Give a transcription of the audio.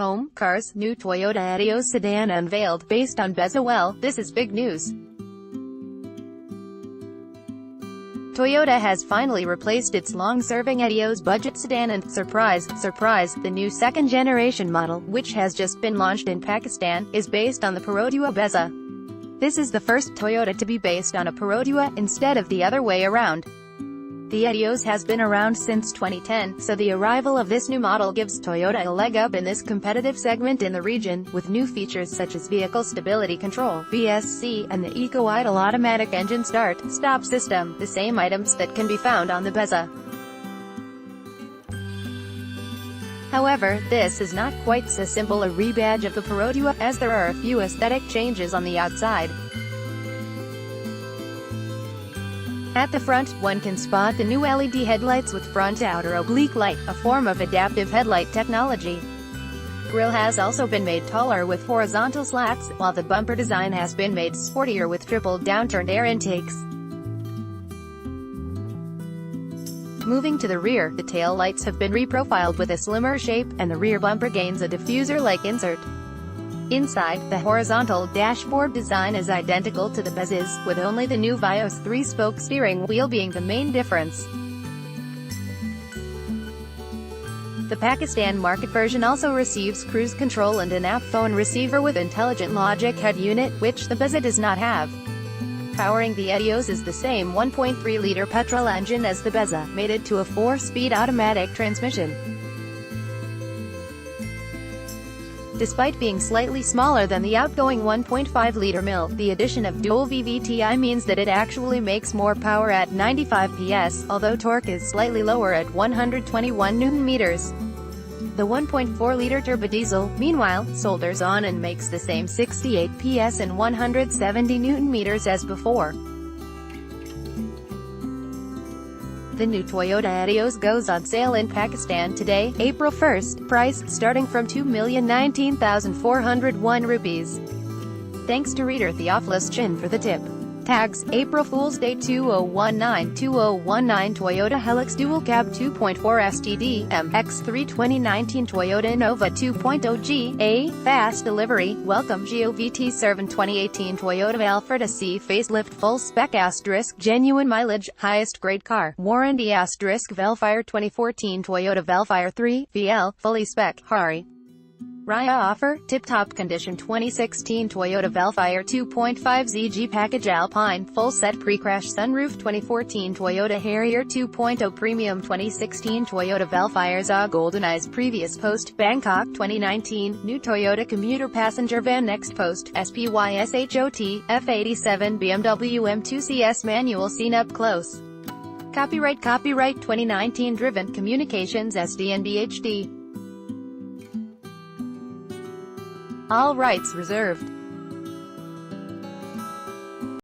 Home, Cars New Toyota Etios sedan unveiled, based on Bezza Well. This is big news. Toyota has finally replaced its long-serving Etios budget sedan and, surprise, the new second-generation model, which has just been launched in Pakistan, is based on the Perodua Bezza. This is the first Toyota to be based on a Perodua, instead of the other way around. The Etios has been around since 2010, so the arrival of this new model gives Toyota a leg up in this competitive segment in the region, with new features such as vehicle stability control, VSC, and the eco-idle automatic engine start-stop system, the same items that can be found on the Bezza. However, this is not quite so simple a rebadge of the Perodua, as there are a few aesthetic changes on the outside. At the front, one can spot the new LED headlights with front outer oblique light, a form of adaptive headlight technology. Grille has also been made taller with horizontal slats, while the bumper design has been made sportier with triple downturned air intakes. Moving to the rear, the tail lights have been reprofiled with a slimmer shape, and the rear bumper gains a diffuser-like insert. Inside, the horizontal dashboard design is identical to the Bezza's, with only the new Vios 3-spoke steering wheel being the main difference. The Pakistan market version also receives cruise control and an app phone receiver with intelligent logic head unit, which the Bezza does not have. Powering the Etios is the same 1.3-liter petrol engine as the Bezza, mated to a 4-speed automatic transmission. Despite being slightly smaller than the outgoing 1.5-liter mill, the addition of dual VVTi means that it actually makes more power at 95 PS, although torque is slightly lower at 121 Nm. The 1.4-liter turbodiesel, meanwhile, solders on and makes the same 68 PS and 170 Nm as before. The new Toyota Etios goes on sale in Pakistan today, April 1st, price starting from 2,019,401 rupees. Thanks to reader Theophilus Chin for the tip. Tags: April Fool's Day 2019 Toyota Hilux Dual Cab 2.4 STD MX3 2019 Toyota Innova 2.0 G Fast Delivery Welcome GOVT Servant 2018 Toyota Alphard C Facelift Full Spec * Genuine Mileage Highest Grade Car Warranty * Velfire 2014 Toyota Velfire 3 VL Fully Spec Hari Raya Offer, Tip-Top Condition 2016 Toyota Velfire 2.5 ZG Package Alpine Full Set Pre-Crash Sunroof 2014 Toyota Harrier 2.0 Premium 2016 Toyota Velfire ZA Golden Eyes Previous Post Bangkok 2019 New Toyota Commuter Passenger Van Next Post SPYSHOT F87 BMW M2CS Manual Seen Up Close Copyright 2019 Driven Communications SDNB HD All rights reserved.